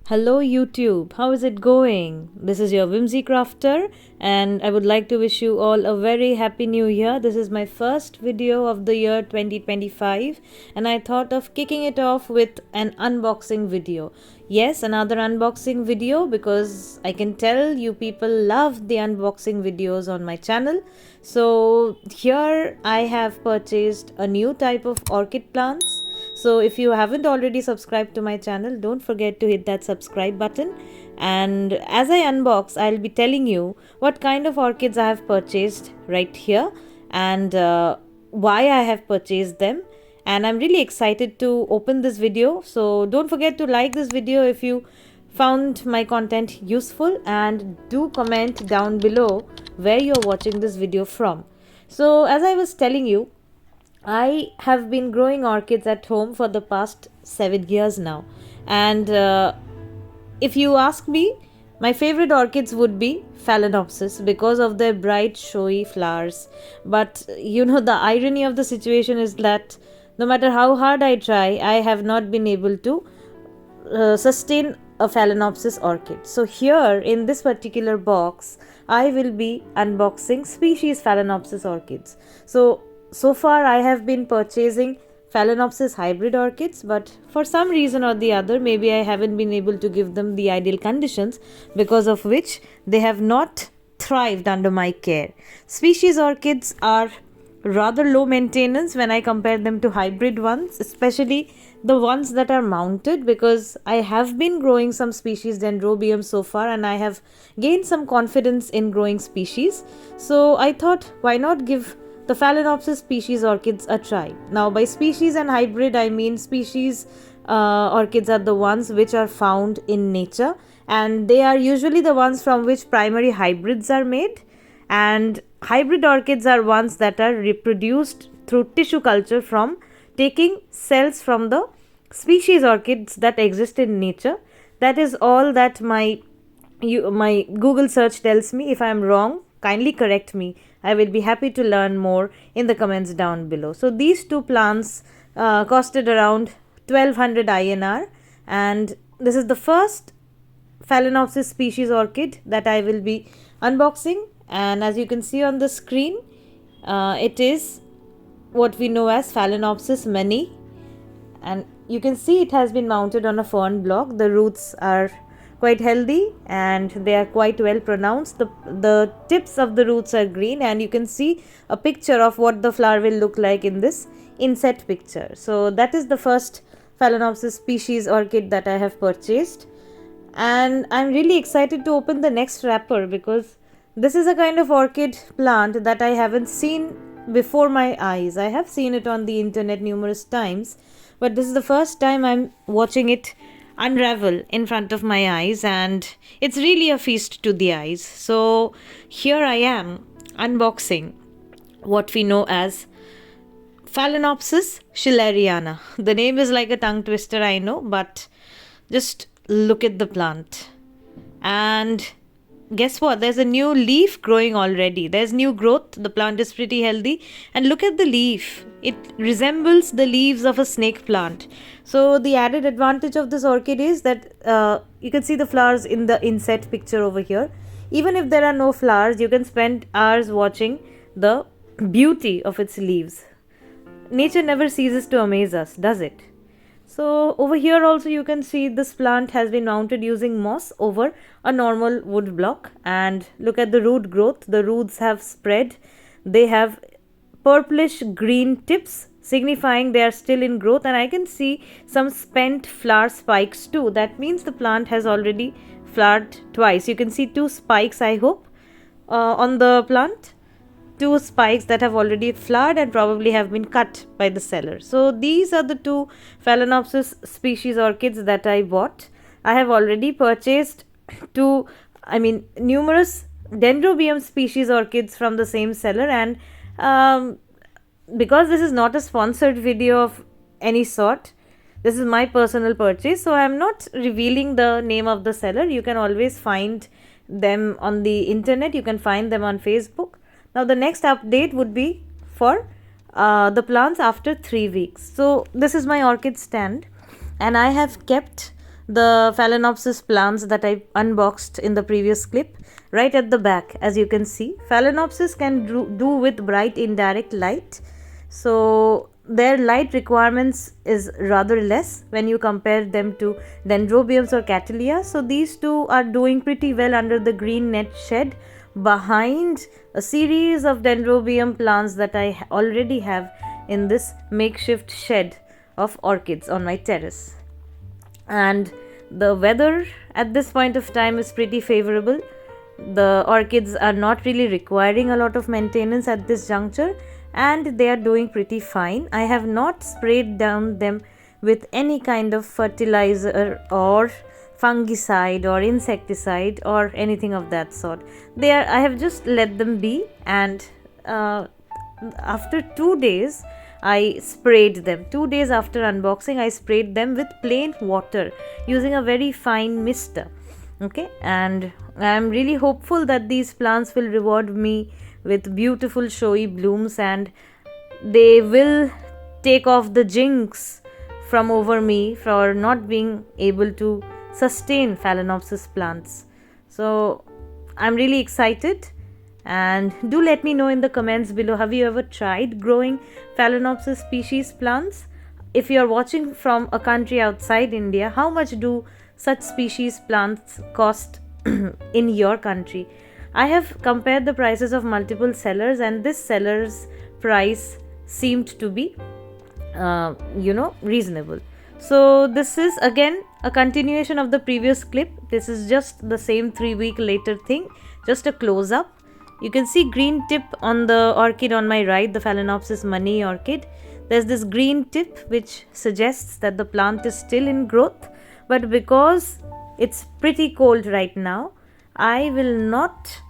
Hello YouTube, how is it going? This is your Whimsy Crafter and I would like to wish you all a very happy new year. This is my first video of the year 2025 and I thought of kicking it off with an unboxing video. Yes, another unboxing video because I can tell you people love the unboxing videos on my channel. So here I have purchased a new type of orchid plants. So if you haven't already subscribed to my channel, don't forget to hit that subscribe button. And as I unbox, I'll be telling you what kind of orchids I have purchased right here and why I have purchased them. And I'm really excited to open this video. So don't forget to like this video if you found my content useful, and do comment down below where you're watching this video from. So as I was telling you, I have been growing orchids at home for the past 7 years now. And if you ask me, my favorite orchids would be Phalaenopsis because of their bright, showy flowers. But the irony of the situation is that no matter how hard I try, I have not been able to sustain a Phalaenopsis orchid. So here in this particular box, I will be unboxing species Phalaenopsis orchids. So far I have been purchasing Phalaenopsis hybrid orchids, but for some reason or the other, maybe I haven't been able to give them the ideal conditions, because of which they have not thrived under my care. Species orchids are rather low maintenance when I compare them to hybrid ones, especially the ones that are mounted, because I have been growing some species dendrobium so far and I have gained some confidence in growing species. So I thought, why not give the Phalaenopsis species orchids a try. Now by species and hybrid I mean species orchids are the ones which are found in nature, and they are usually the ones from which primary hybrids are made, and hybrid orchids are ones that are reproduced through tissue culture from taking cells from the species orchids that exist in nature. That is all that my Google search tells me. If I am wrong, kindly correct me. I will be happy to learn more in the comments down below. So these two plants costed around 1200 INR, and this is the first Phalaenopsis species orchid that I will be unboxing. And as you can see on the screen, it is what we know as Phalaenopsis Mannii, and you can see it has been mounted on a fern block. The roots are quite healthy and they are quite well pronounced. The tips of the roots are green, and you can see a picture of what the flower will look like in this inset picture. So that is the first Phalaenopsis species orchid that I have purchased, and I'm really excited to open the next wrapper because this is a kind of orchid plant that I haven't seen before my eyes. I have seen it on the internet numerous times, but this is the first time I'm watching it unravel in front of my eyes, and it's really a feast to the eyes. So here I am unboxing what we know as Phalaenopsis Schilleriana. The name is like a tongue twister, I know, but just look at the plant. And guess what? There's a new leaf growing already. There's new growth. The plant is pretty healthy. And look at the leaf. It resembles the leaves of a snake plant. So the added advantage of this orchid is that you can see the flowers in the inset picture over here. Even if there are no flowers, you can spend hours watching the beauty of its leaves. Nature never ceases to amaze us, does it? So over here also you can see this plant has been mounted using moss over a normal wood block, and look at the root growth. The roots have spread. They have purplish green tips, signifying they are still in growth, and I can see some spent flower spikes too. That means the plant has already flowered twice. You can see two spikes, I hope, on the plant. Two spikes that have already flowered and probably have been cut by the seller. So these are the two Phalaenopsis species orchids that I bought. I have already purchased numerous dendrobium species orchids from the same seller, and because this is not a sponsored video of any sort, this is my personal purchase, so I am not revealing the name of the seller. You can always find them on the internet. You can find them on Facebook. Now the next update would be for the plants after 3 weeks. So this is my orchid stand, and I have kept the Phalaenopsis plants that I unboxed in the previous clip. Right at the back, as you can see, Phalaenopsis can do with bright indirect light. So their light requirements is rather less when you compare them to Dendrobiums or Cattleya. So these two are doing pretty well under the green net shed behind a series of Dendrobium plants that I already have in this makeshift shed of orchids on my terrace. And the weather at this point of time is pretty favorable. The orchids are not really requiring a lot of maintenance at this juncture, and they are doing pretty fine. I have not sprayed down them with any kind of fertilizer or fungicide or insecticide or anything of that sort. I have just let them be, and after 2 days I sprayed them. 2 days after unboxing, I sprayed them with plain water using a very fine mister. Okay, and I am really hopeful that these plants will reward me with beautiful showy blooms, and they will take off the jinx from over me for not being able to sustain Phalaenopsis plants. So I'm really excited, and do let me know in the comments below, have you ever tried growing Phalaenopsis species plants? If you are watching from a country outside India, how much do such species plants cost in your country? I have compared the prices of multiple sellers, and this seller's price seemed to be reasonable. So this is again a continuation of the previous clip. This is just the same 3-week later thing, just a close up. You can see green tip on the orchid on my right, the Phalaenopsis Mannii orchid. There's this green tip which suggests that the plant is still in growth, but because it's pretty cold right now, I will not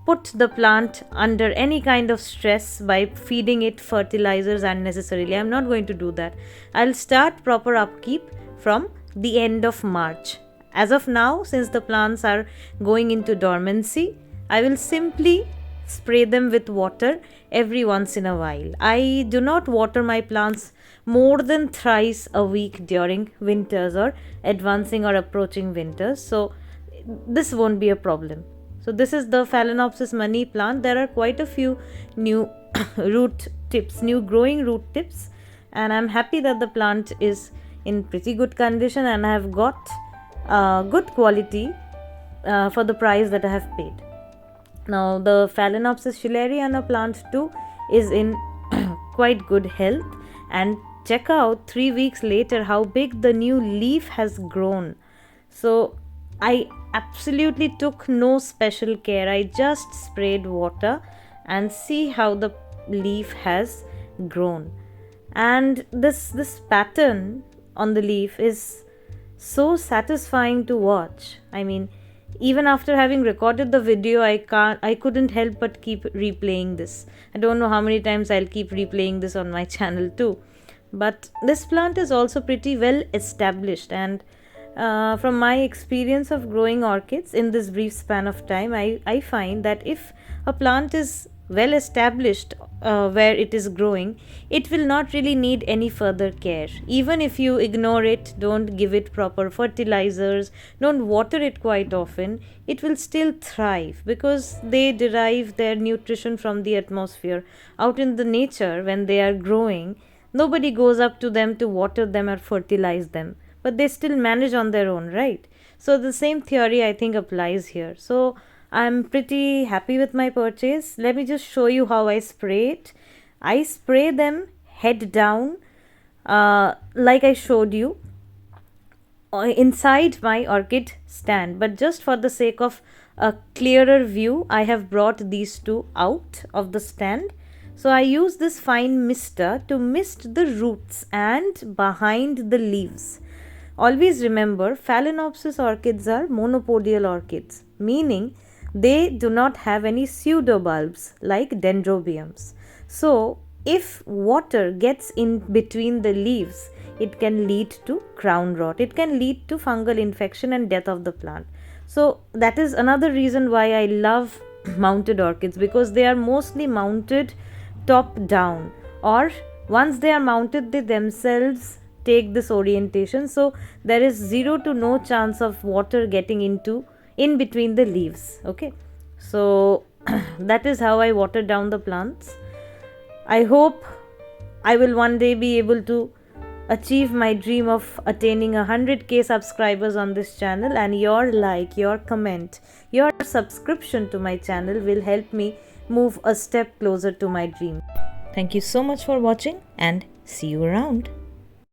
put the plant under any kind of stress by feeding it fertilizers unnecessarily. I'm not going to do that. I'll start proper upkeep from the end of March. As of now, since the plants are going into dormancy, I will simply spray them with water every once in a while. I do not water my plants more than thrice a week during winters or advancing or approaching winters, so this won't be a problem. So this is the Phalaenopsis Mannii plant. There are quite a few new new growing root tips, and I'm happy that the plant is in pretty good condition, and I have got good quality for the price that I have paid. Now the Phalaenopsis Schilleriana plant too is in quite good health, and check out 3 weeks later how big the new leaf has grown. So I absolutely took no special care. I just sprayed water, and see how the leaf has grown. And this pattern on the leaf is so satisfying to watch. I mean, even after having recorded the video, I couldn't help but keep replaying this. I don't know how many times I'll keep replaying this on my channel too. But this plant is also pretty well established, and from my experience of growing orchids in this brief span of time, I find that if a plant is well established where it is growing, it will not really need any further care. Even if you ignore it, don't give it proper fertilizers, don't water it quite often, it will still thrive, because they derive their nutrition from the atmosphere. Out in the nature, when they are growing, nobody goes up to them to water them or fertilize them, but they still manage on their own, right? So the same theory I think applies here. So I'm pretty happy with my purchase. Let me just show you how I spray it. I spray them head down, like I showed you, inside my orchid stand, but just for the sake of a clearer view, I have brought these two out of the stand. So I use this fine mister to mist the roots and behind the leaves. Always remember, Phalaenopsis orchids are monopodial orchids, meaning they do not have any pseudobulbs like Dendrobiums. So if water gets in between the leaves, it can lead to crown rot. It can lead to fungal infection and death of the plant. So that is another reason why I love mounted orchids, because they are mostly mounted top down, or once they are mounted, they themselves take this orientation, so there is zero to no chance of water getting in between the leaves. Okay, so that is how I water down the plants. I hope I will one day be able to achieve my dream of attaining 100k subscribers on this channel, and your like, your comment, your subscription to my channel will help me move a step closer to my dream. Thank you so much for watching, and see you around.